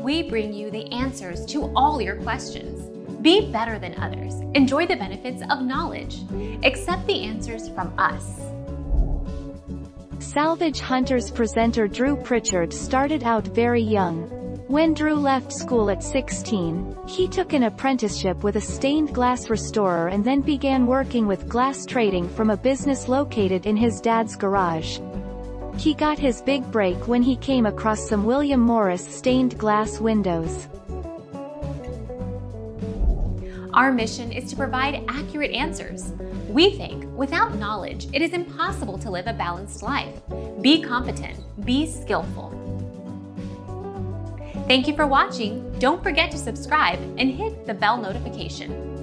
we bring you the answers to all your questions. Be better than others. Enjoy the benefits of knowledge. Accept the answers from us. Salvage Hunters presenter Drew Pritchard started out very young. When Drew left school at 16, he took an apprenticeship with a stained glass restorer and then began working with glass trading from a business located in his dad's garage. He got his big break when he came across some William Morris stained glass windows. Our mission is to provide accurate answers. We think without knowledge, it is impossible to live a balanced life. Be competent, be skillful. Thank you for watching. Don't forget to subscribe and hit the bell notification.